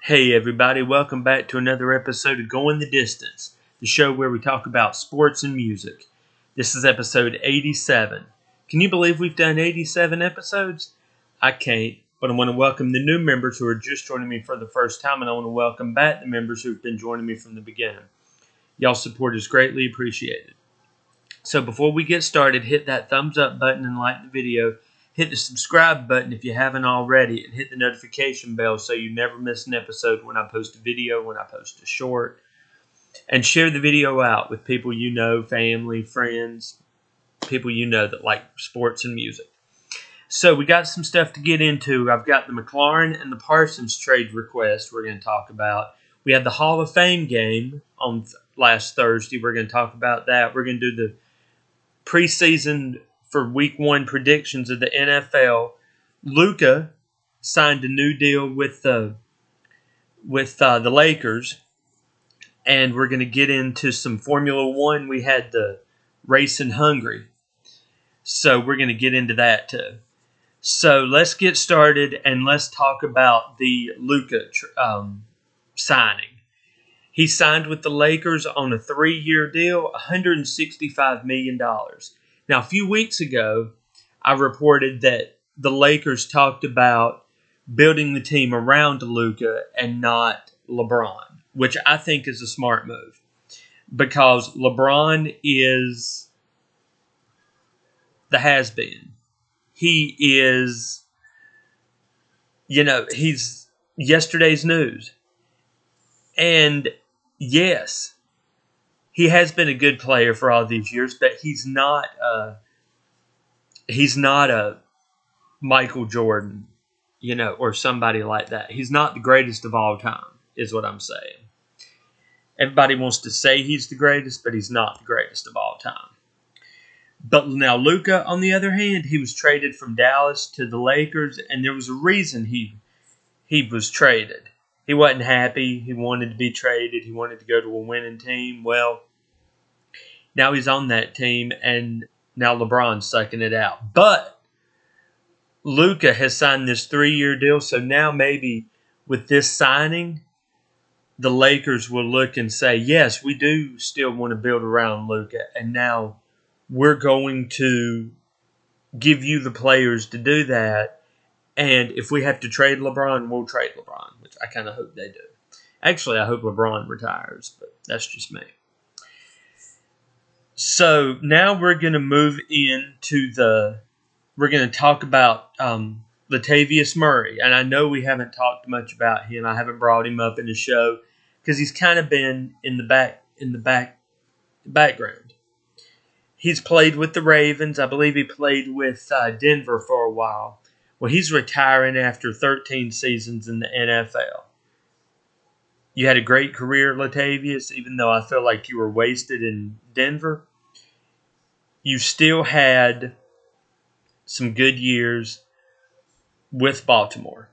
Hey everybody, welcome back to another episode of Going the Distance, the show where we talk about sports and music. This is episode 87. Can you believe we've done 87 episodes? I can't, but I want to welcome the new members who are just joining me for the first time, and I want to welcome back the members who've been joining me from the beginning. Y'all's support is greatly appreciated. So before we get started, hit that thumbs up button and like the video. Hit the subscribe button if you haven't already, and hit the notification bell so you never miss an episode when I post a video, when I post a short. And share the video out with people you know, family, friends, people you know that like sports and music. So we got some stuff to get into. I've got the McClaurn and the Parsons trade request we're going to talk about. We had the Hall of Fame game on last Thursday. We're going to talk about that. We're going to do the preseason for Week 1 predictions of the NFL. Luka signed a new deal with the Lakers, and we're going to get into some Formula One. We had the race in Hungary, so we're going to get into that too. So let's get started and let's talk about the Luka signing. He signed with the Lakers on a 3-year deal, $165 million. Now, a few weeks ago, I reported that the Lakers talked about building the team around Luka and not LeBron, which I think is a smart move because LeBron is the has-been. He is, he's yesterday's news. And yes, he has been a good player for all these years, but he's not a Michael Jordan, or somebody like that. He's not the greatest of all time, is what I'm saying. Everybody wants to say he's the greatest, but he's not the greatest of all time. But now Luka, on the other hand, he was traded from Dallas to the Lakers, and there was a reason he was traded. He wasn't happy. He wanted to be traded. He wanted to go to a winning team. Well, now he's on that team, and now LeBron's sucking it out. But Luka has signed this 3-year deal, so now maybe with this signing, the Lakers will look and say, yes, we do still want to build around Luka, and now we're going to give you the players to do that. And if we have to trade LeBron, we'll trade LeBron, which I kind of hope they do. Actually, I hope LeBron retires, but that's just me. So now we're going to move into we're going to talk about Latavius Murray. And I know we haven't talked much about him. I haven't brought him up in the show because he's kind of been in the background. He's played with the Ravens. I believe he played with Denver for a while. Well, he's retiring after 13 seasons in the NFL. You had a great career, Latavius, even though I feel like you were wasted in Denver. You still had some good years with Baltimore.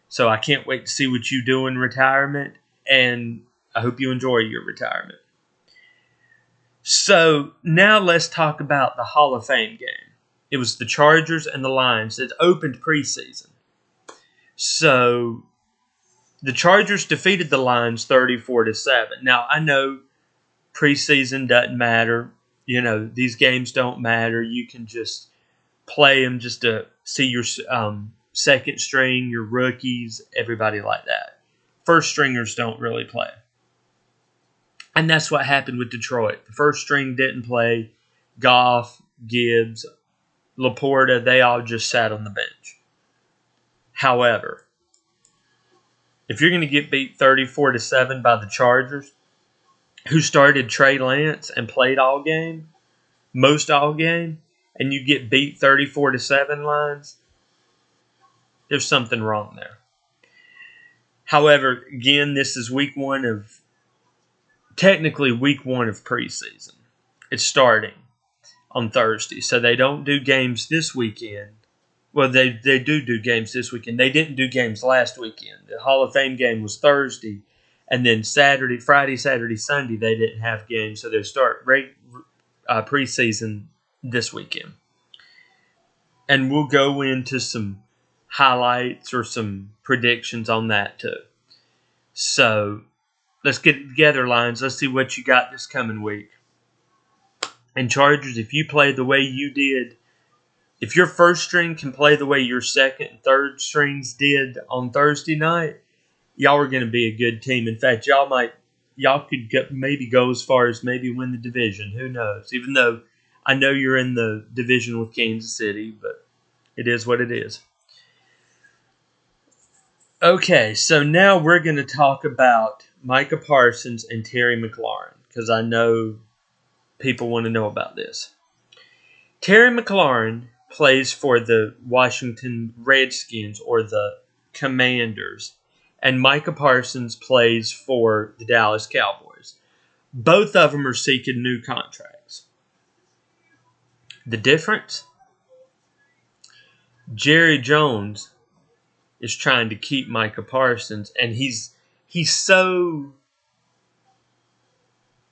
So I can't wait to see what you do in retirement, and I hope you enjoy your retirement. So now let's talk about the Hall of Fame game. It was the Chargers and the Lions. It opened preseason. So the Chargers defeated the Lions 34-7. Now, I know preseason doesn't matter. These games don't matter. You can just play them just to see your second string, your rookies, everybody like that. First stringers don't really play. And that's what happened with Detroit. The first string didn't play. Goff, Gibbs, Laporta, they all just sat on the bench. However, if you're going to get beat 34-7 by the Chargers, who started Trey Lance and played most all game, and you get beat 34-7 lines, there's something wrong there. However, again, this is technically week one of preseason. It's starting on Thursday, so they don't do games this weekend. Well, they do games this weekend. They didn't do games last weekend. The Hall of Fame game was Thursday, and then Friday, Saturday, Sunday, they didn't have games, so they start preseason this weekend. And we'll go into some highlights or some predictions on that too. So let's get it together, Lions. Let's see what you got this coming week. And Chargers, if you play the way you did, if your first string can play the way your second and third strings did on Thursday night, y'all are going to be a good team. In fact, y'all could maybe go as far as maybe win the division. Who knows? Even though I know you're in the division with Kansas City, but it is what it is. Okay, so now we're going to talk about Micah Parsons and Terry McClaurn, because I know people want to know about this. Terry McClaurn plays for the Washington Redskins, or the Commanders, and Micah Parsons plays for the Dallas Cowboys. Both of them are seeking new contracts. The difference? Jerry Jones is trying to keep Micah Parsons, and he's so,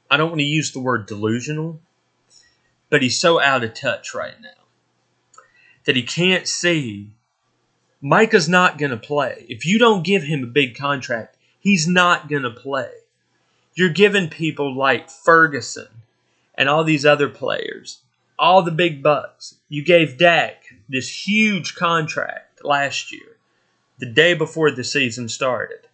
I don't want to use the word delusional, but he's so out of touch right now that he can't see Micah's not going to play. If you don't give him a big contract, he's not going to play. You're giving people like Ferguson and all these other players all the big bucks. You gave Dak this huge contract last year, the day before the season started.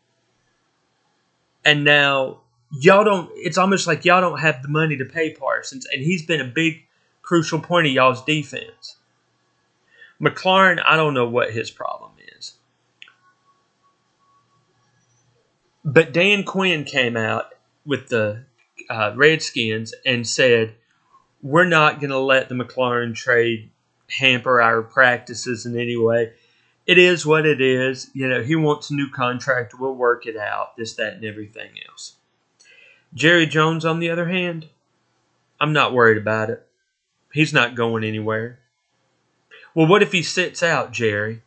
And now it's almost like y'all don't have the money to pay Parsons, and he's been a big, crucial point of y'all's defense. McClaurn, I don't know what his problem is. But Dan Quinn came out with the Redskins and said, we're not going to let the McClaurn trade hamper our practices in any way. It is what it is. He wants a new contract. We'll work it out. This, that, and everything else. Jerry Jones, on the other hand, I'm not worried about it. He's not going anywhere. Well, what if he sits out, Jerry?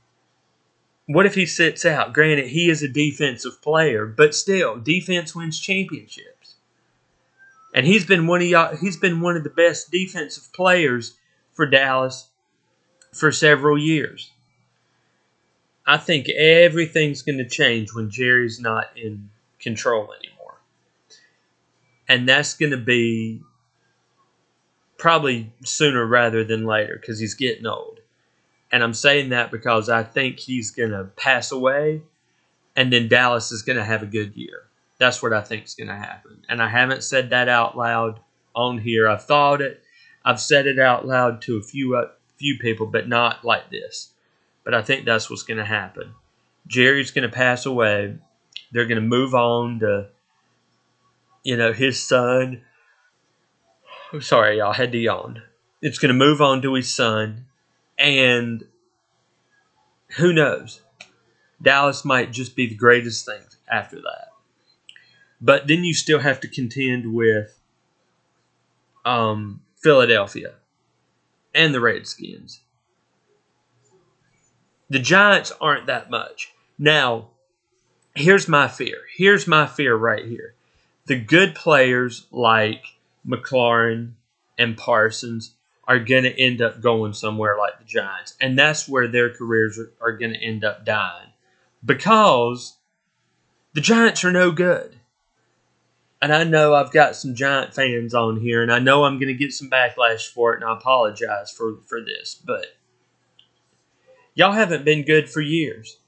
What if he sits out? Granted, he is a defensive player, but still, defense wins championships. And he's been one of the best defensive players for Dallas for several years. I think everything's going to change when Jerry's not in control anymore. And that's going to be probably sooner rather than later, because he's getting old. And I'm saying that because I think he's going to pass away, and then Dallas is going to have a good year. That's what I think is going to happen. And I haven't said that out loud on here. I've thought it. I've said it out loud to a few people, but not like this. But I think that's what's going to happen. Jerry's going to pass away. They're going to move on to, his son. I'm sorry, y'all, I had to yawn. It's going to move on to his son. And who knows? Dallas might just be the greatest thing after that. But then you still have to contend with Philadelphia and the Redskins. The Giants aren't that much. Now, here's my fear. Here's my fear right here. The good players like McClaurn and Parsons are going to end up going somewhere like the Giants. And that's where their careers are going to end up dying. Because the Giants are no good. And I know I've got some Giant fans on here, and I know I'm going to get some backlash for it, and I apologize for this. But y'all haven't been good for years.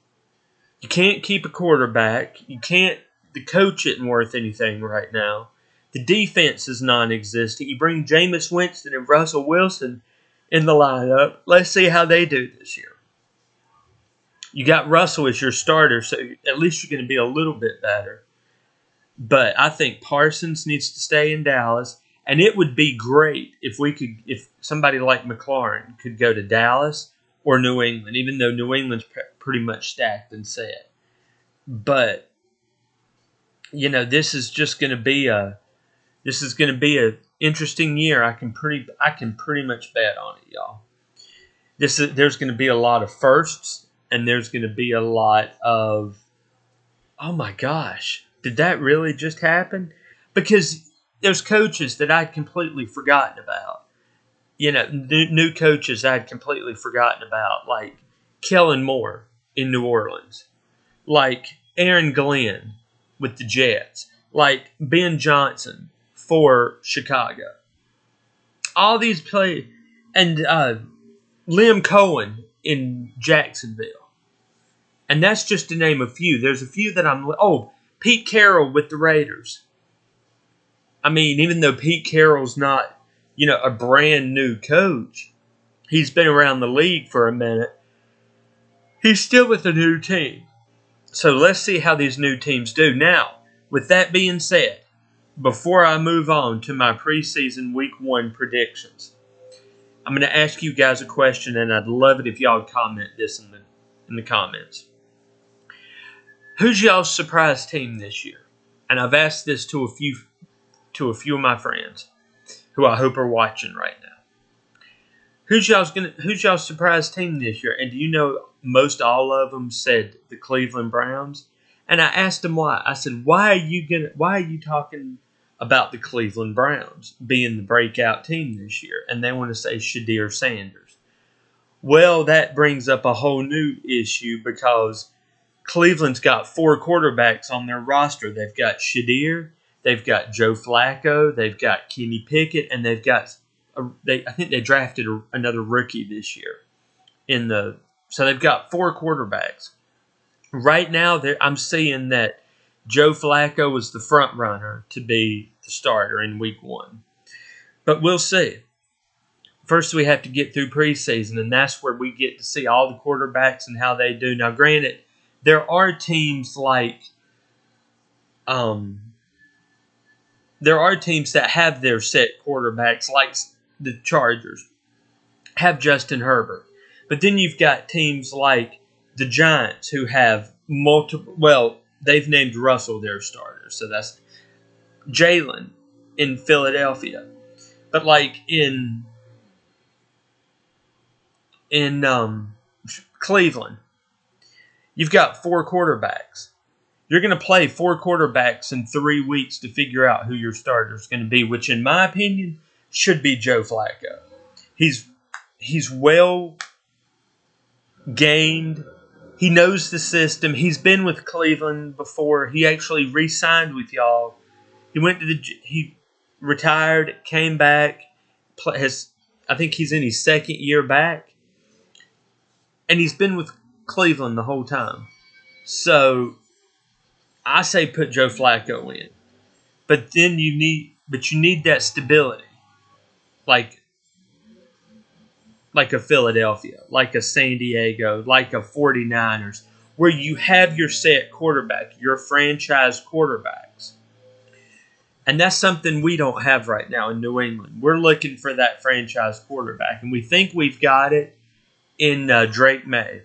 You can't keep a quarterback. The coach isn't worth anything right now. The defense is non-existent. You bring Jameis Winston and Russell Wilson in the lineup. Let's see how they do this year. You got Russell as your starter, so at least you're going to be a little bit better. But I think Parsons needs to stay in Dallas, and it would be great if somebody like McClaurn could go to Dallas or New England, even though New England's pretty much stacked and set. But this is going to be an interesting year. I can pretty much bet on it, y'all. There's going to be a lot of firsts, and there's going to be a lot of, oh my gosh, did that really just happen? Because there's coaches that I'd completely forgotten about. New coaches I'd completely forgotten about, like Kellen Moore in New Orleans, like Aaron Glenn with the Jets, like Ben Johnson for Chicago. All these play and Liam Cohen in Jacksonville. And that's just to name a few. There's a few that Pete Carroll with the Raiders. I mean, even though Pete Carroll's not, a brand new coach, he's been around the league for a minute. He's still with a new team. So let's see how these new teams do. Now, with that being said, before I move on to my preseason week 1 predictions, I'm going to ask you guys a question, and I'd love it if y'all would comment this in the comments. Who's y'all's surprise team this year? And I've asked this to a few of my friends who I hope are watching right now. Who's y'all's surprise team this year? And do you know most all of them said the Cleveland Browns? And I asked them why. I said, why are you talking about the Cleveland Browns being the breakout team this year? And they want to say Shedeur Sanders. Well, that brings up a whole new issue because Cleveland's got 4 quarterbacks on their roster. They've got Shedeur, they've got Joe Flacco, they've got Kenny Pickett, and they've got I think they drafted another rookie this year. So they've got 4 quarterbacks. Right now, I'm seeing that Joe Flacco was the front runner to be the starter in week 1. But we'll see. First, we have to get through preseason, and that's where we get to see all the quarterbacks and how they do. Now, granted, there are teams that have their set quarterbacks, like the Chargers, have Justin Herbert. But then you've got teams like the Giants who have they've named Russell their starter. So that's Jalen in Philadelphia. But like in Cleveland, you've got 4 quarterbacks. You're going to play 4 quarterbacks in 3 weeks to figure out who your starter is going to be, which in my opinion should be Joe Flacco. He's well gained. He knows the system. He's been with Cleveland before. He actually re-signed with y'all. He retired, came back. I think he's in his 2nd year back, and he's been with Cleveland the whole time. So I say put Joe Flacco in, but then you need that stability, like a Philadelphia, like a San Diego, like a 49ers, where you have your set quarterback, your franchise quarterbacks. And that's something we don't have right now in New England. We're looking for that franchise quarterback, and we think we've got it in Drake May.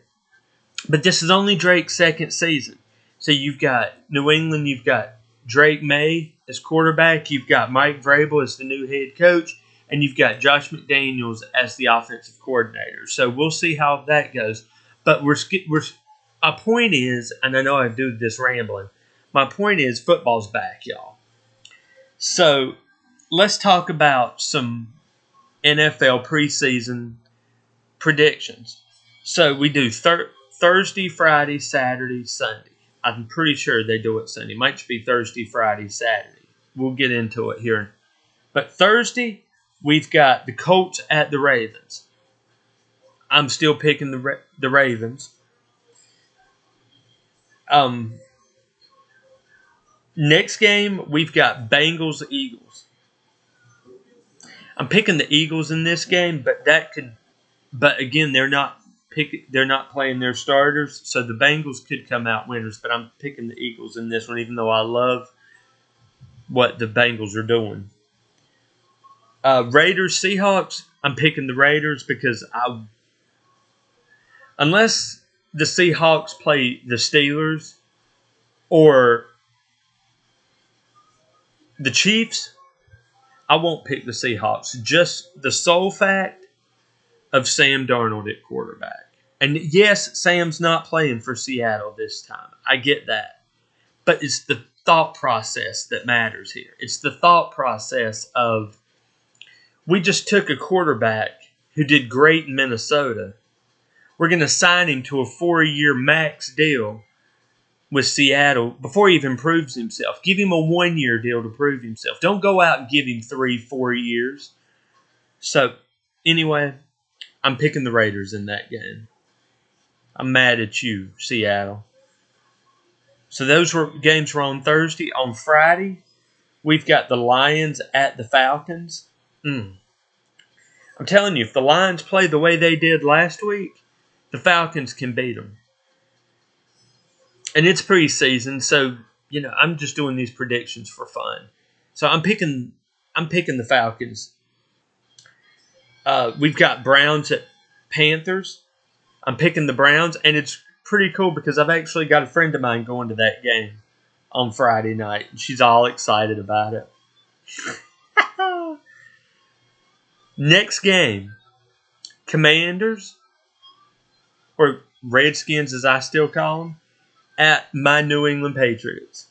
But this is only Drake's 2nd season. So you've got New England, you've got Drake May as quarterback, you've got Mike Vrabel as the new head coach, and you've got Josh McDaniels as the offensive coordinator. So we'll see how that goes. But my point is, and I know I do this rambling, my point is football's back, y'all. So let's talk about some NFL preseason predictions. So we do Thursday, Friday, Saturday, Sunday. I'm pretty sure they do it Sunday. It might just be Thursday, Friday, Saturday. We'll get into it here. But Thursday, we've got the Colts at the Ravens. I'm still picking the Ravens. Next game, we've got Bengals-Eagles. I'm picking the Eagles in this game, but again, they're not playing their starters, so the Bengals could come out winners, but I'm picking the Eagles in this one, even though I love what the Bengals are doing. Raiders-Seahawks, I'm picking the Raiders because unless the Seahawks play the Steelers or the Chiefs, I won't pick the Seahawks. Just the sole fact of Sam Darnold at quarterback. And yes, Sam's not playing for Seattle this time. I get that. But it's the thought process that matters here. It's the thought process of, we just took a quarterback who did great in Minnesota. We're going to sign him to a 4-year max deal with Seattle before he even proves himself. Give him a 1-year deal to prove himself. Don't go out and give him 3-4 years. So, anyway, I'm picking the Raiders in that game. I'm mad at you, Seattle. So those games were on Thursday. On Friday, we've got the Lions at the Falcons. I'm telling you, if the Lions play the way they did last week, the Falcons can beat them. And it's preseason, so I'm just doing these predictions for fun. So I'm picking the Falcons. We've got Browns at Panthers. I'm picking the Browns, and it's pretty cool because I've actually got a friend of mine going to that game on Friday night. She's all excited about it. Next game, Commanders, or Redskins as I still call them, at my New England Patriots.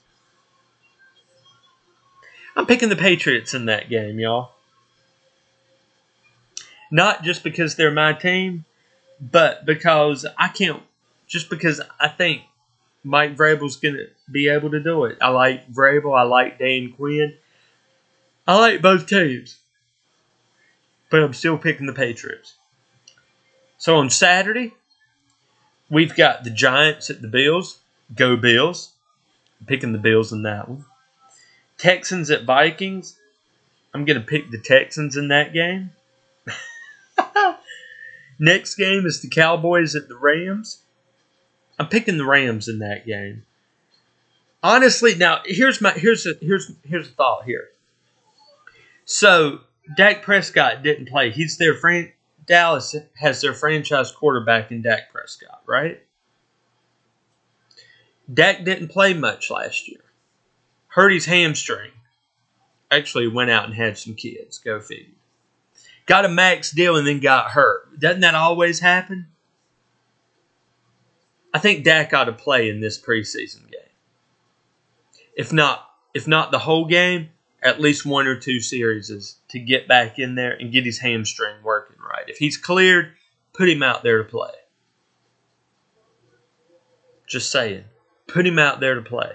I'm picking the Patriots in that game, y'all. Not just because they're my team, but because because I think Mike Vrabel's going to be able to do it. I like Vrabel. I like Dan Quinn. I like both teams. But I'm still picking the Patriots. So on Saturday, we've got the Giants at the Bills. Go Bills. I'm picking the Bills in that one. Texans at Vikings. I'm going to pick the Texans in that game. Next game is the Cowboys at the Rams. I'm picking the Rams in that game. Honestly, now here's a thought here. So Dak Prescott didn't play. Dallas has their franchise quarterback in Dak Prescott, right? Dak didn't play much last year. Hurt his hamstring. Actually went out and had some kids. Go figure. Got a max deal and then got hurt. Doesn't that always happen? I think Dak ought to play in this preseason game. If not the whole game, at least 1 or 2 series to get back in there and get his hamstring working right. If he's cleared, put him out there to play. Just saying. Put him out there to play.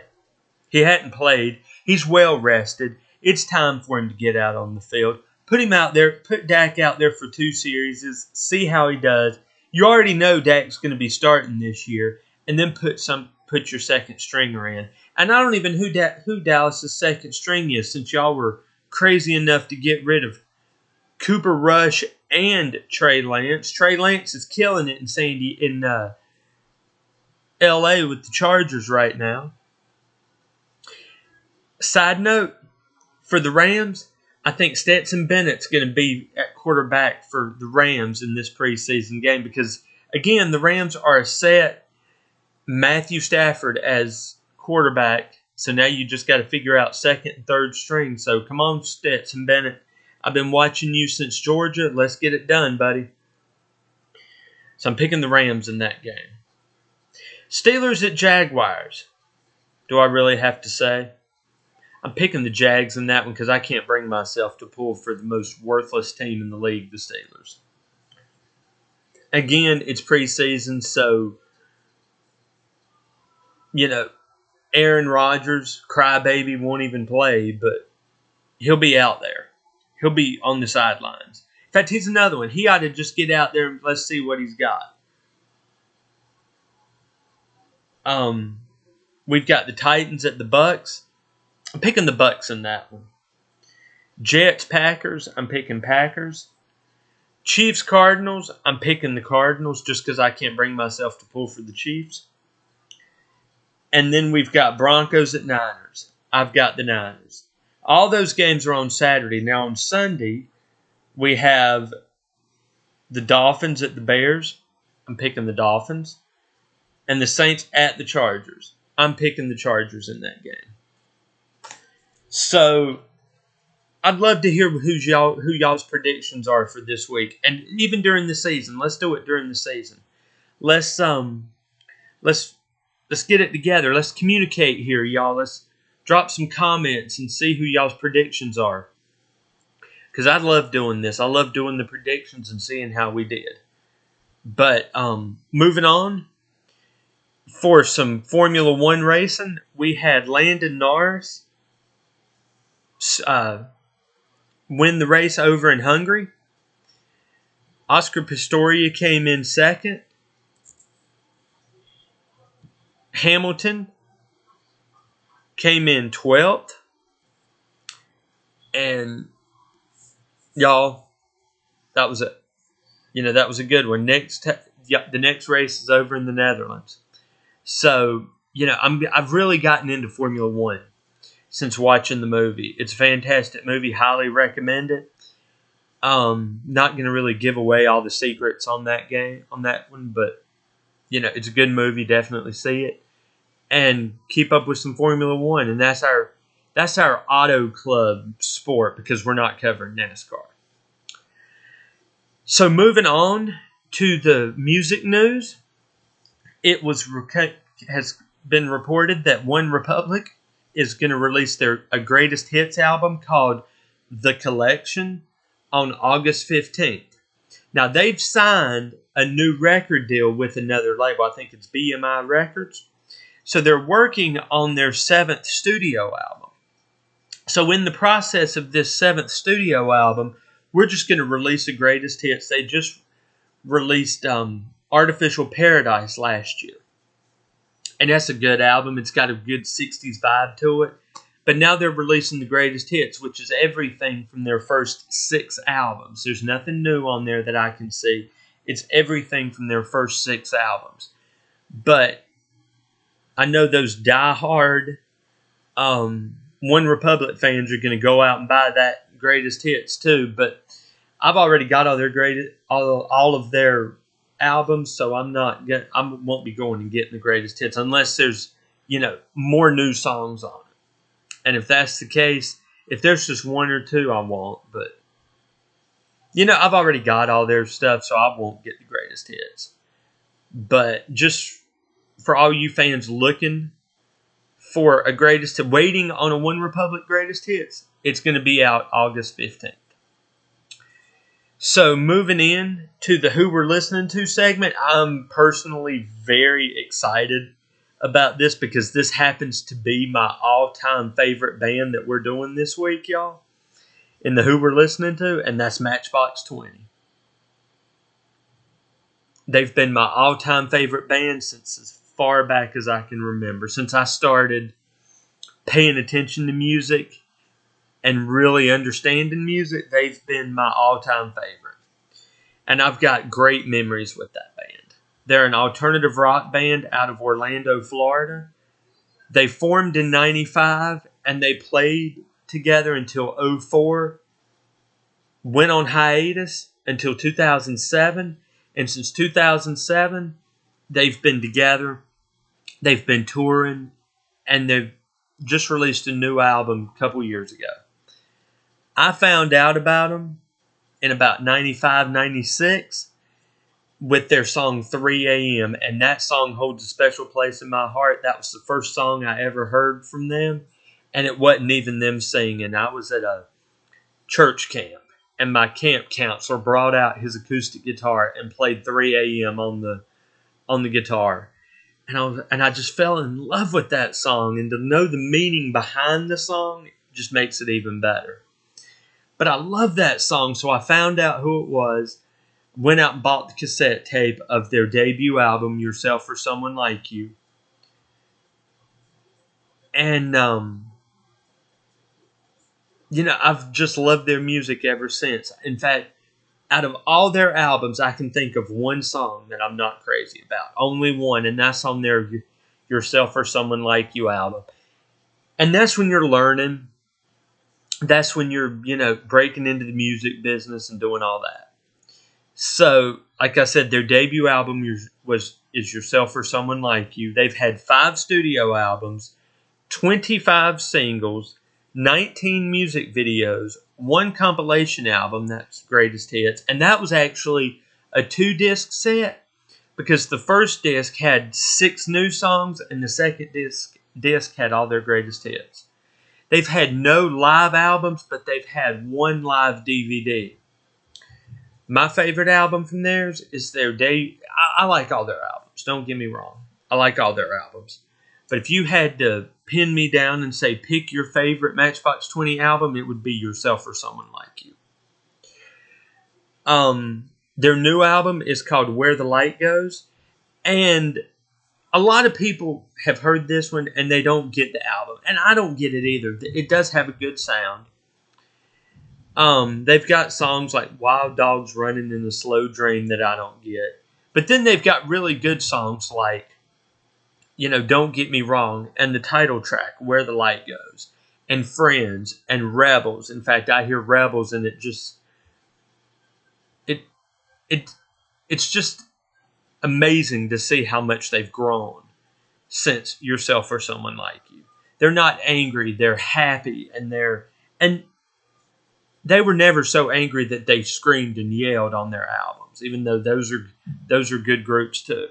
He hadn't played. He's well rested. It's time for him to get out on the field. Put him out there. Put Dak out there for 2 series. See how he does. You already know Dak's going to be starting this year, and then put your second stringer in. And I don't even know who Dallas' second string is, since y'all were crazy enough to get rid of Cooper Rush and Trey Lance. Trey Lance is killing it in L.A. with the Chargers right now. Side note, for the Rams, I think Stetson Bennett's going to be at quarterback for the Rams in this preseason game because, again, the Rams are set Matthew Stafford as quarterback. So now you just got to figure out second and third string. So come on, Stetson Bennett. I've been watching you since Georgia. Let's get it done, buddy. So I'm picking the Rams in that game. Steelers at Jaguars. Do I really have to say? I'm picking the Jags in that one because I can't bring myself to pull for the most worthless team in the league, the Steelers. Again, it's preseason, so, Aaron Rodgers, crybaby, won't even play, but he'll be out there. He'll be on the sidelines. In fact, he's another one. He ought to just get out there and let's see what he's got. We've got the Titans at the Bucks. I'm picking the Bucks in that one. Jets, Packers. I'm picking Packers. Chiefs, Cardinals. I'm picking the Cardinals just because I can't bring myself to pull for the Chiefs. And then we've got Broncos at Niners. I've got the Niners. All those games are on Saturday. Now on Sunday, we have the Dolphins at the Bears. I'm picking the Dolphins. And the Saints at the Chargers. I'm picking the Chargers in that game. So, I'd love to hear who y'all's predictions are for this week, and even during the season. Let's do it during the season. Let's get it together. Let's communicate here, y'all. Let's drop some comments and see who y'all's predictions are. Because I love doing this. I love doing the predictions and seeing how we did. But moving on, For some Formula One racing, we had Landon Norris win the race over in Hungary. Oscar Pistoria came in second. Hamilton came in 12th. And y'all, that was it. That was a good one. The next race is over in the Netherlands. So, I've really gotten into Formula One since watching the movie. It's a fantastic movie. Highly recommend it. Not going to really give away all the secrets on that one, but it's a good movie. Definitely see it and keep up with some Formula One. And that's our auto club sport because we're not covering NASCAR. So moving on to the music news, has been reported that One Republic is going to release a greatest hits album called The Collection on August 15th. Now, they've signed a new record deal with another label. I think it's BMI Records. So they're working on their 7th studio album. So in the process of this 7th studio album, we're just going to release the greatest hits. They just released Artificial Paradise last year. And that's a good album. It's got a good 60s vibe to it. But now they're releasing the greatest hits, which is everything from their first 6 albums. There's nothing new on there that I can see. It's everything from their first 6 albums. But I know those diehard One Republic fans are going to go out and buy that greatest hits too. But I've already got all of their albums, so I won't be going and getting the greatest hits unless there's more new songs on it. And if that's the case, if there's just one or two, I won't. But I've already got all their stuff, so I won't get the greatest hits. But just for all you fans looking for waiting on a One Republic greatest hits, it's going to be out August 15th. So moving in to the Who We're Listening To segment, I'm personally very excited about this because this happens to be my all-time favorite band that we're doing this week, y'all, in the Who We're Listening To, and that's Matchbox 20. They've been my all-time favorite band since as far back as I can remember, since I started paying attention to music and really understanding music. They've been my all-time favorite. And I've got great memories with that band. They're an alternative rock band out of Orlando, Florida. They formed in 95 and they played together until 2004. Went on hiatus until 2007. And since 2007, they've been together. They've been touring. And they've just released a new album a couple years ago. I found out about them in about 95, 96 with their song 3 a.m. And that song holds a special place in my heart. That was the first song I ever heard from them. And it wasn't even them singing. I was at a church camp. And my camp counselor brought out his acoustic guitar and played 3 a.m. on the guitar. And I just fell in love with that song. And to know the meaning behind the song just makes it even better. But I love that song, so I found out who it was, went out and bought the cassette tape of their debut album, Yourself or Someone Like You. And, I've just loved their music ever since. In fact, out of all their albums, I can think of one song that I'm not crazy about. Only one, and that's on their Yourself or Someone Like You album. And that's when you're learning. That's when you're, breaking into the music business and doing all that. So, like I said, their debut album is Yourself or Someone Like You. They've had 5 studio albums, 25 singles, 19 music videos, 1 compilation album, that's Greatest Hits, and that was actually a 2-disc set because the first disc had 6 new songs and the second disc had all their greatest hits. They've had no live albums, but they've had 1 live DVD. My favorite album from theirs is their I like all their albums, don't get me wrong. I like all their albums. But if you had to pin me down and say pick your favorite Matchbox 20 album, it would be Yourself or Someone Like You. Their new album is called Where the Light Goes. And a lot of people have heard this one and they don't get the album. And I don't get it either. It does have a good sound. They've got songs like Wild Dogs Running in the Slow Dream that I don't get. But then they've got really good songs like, Don't Get Me Wrong, and the title track, Where the Light Goes, and Friends, and Rebels. In fact, I hear Rebels and it's just amazing to see how much they've grown since Yourself or Someone Like You. They're not angry, they're happy, and they were never so angry that they screamed and yelled on their albums, even though those are good groups too.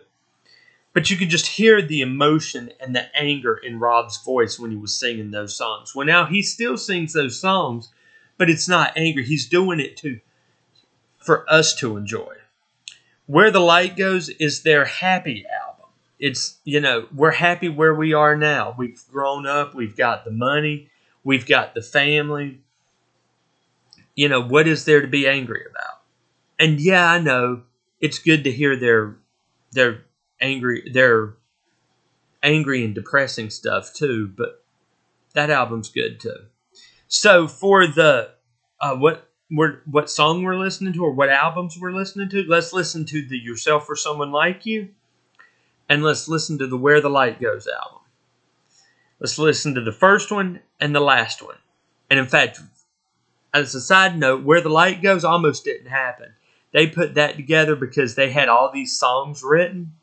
But you could just hear the emotion and the anger in Rob's voice when he was singing those songs. Well, now he still sings those songs, but it's not angry. He's doing it for us to enjoy. Where the Light Goes is their happy album. It's, we're happy where we are now. We've grown up. We've got the money. We've got the family. What is there to be angry about? And yeah, I know it's good to hear their angry and depressing stuff too, but that album's good too. So for the what song we're listening to or what albums we're listening to, let's listen to the Yourself or Someone Like You, and let's listen to the Where the Light Goes album. Let's listen to the first one and the last one. And in fact, as a side note, Where the Light Goes almost didn't happen. They put that together because they had all these songs written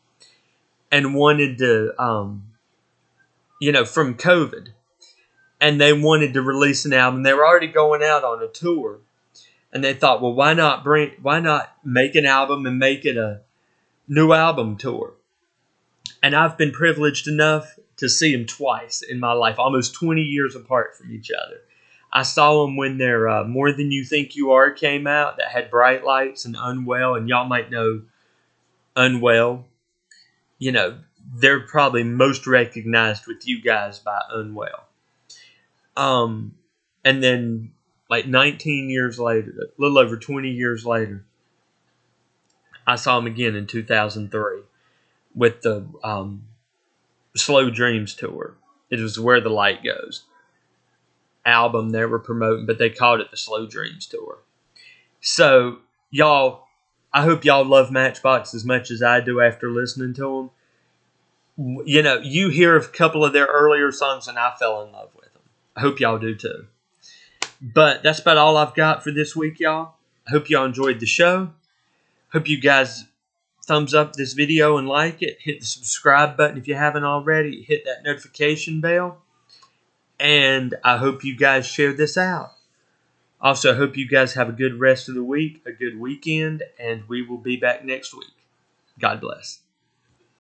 and wanted to, from COVID. And they wanted to release an album. They were already going out on a tour. And they thought, well, why not make an album and make it a new album tour? And I've been privileged enough to see them twice in my life, almost 20 years apart from each other. I saw them when their More Than You Think You Are came out, that had Bright Lights and Unwell, and y'all might know Unwell. They're probably most recognized with you guys by Unwell. And then, like 19 years later, a little over 20 years later, I saw them again in 2003 with the Slow Dreams tour. It was Where the Light Goes album they were promoting, but they called it the Slow Dreams tour. So, y'all, I hope y'all love Matchbox as much as I do after listening to them. You hear a couple of their earlier songs and I fell in love with them. I hope y'all do too. But that's about all I've got for this week, y'all. I hope y'all enjoyed the show. Hope you guys thumbs up this video and like it. Hit the subscribe button if you haven't already. Hit that notification bell. And I hope you guys share this out. Also, I hope you guys have a good rest of the week, a good weekend, and we will be back next week. God bless.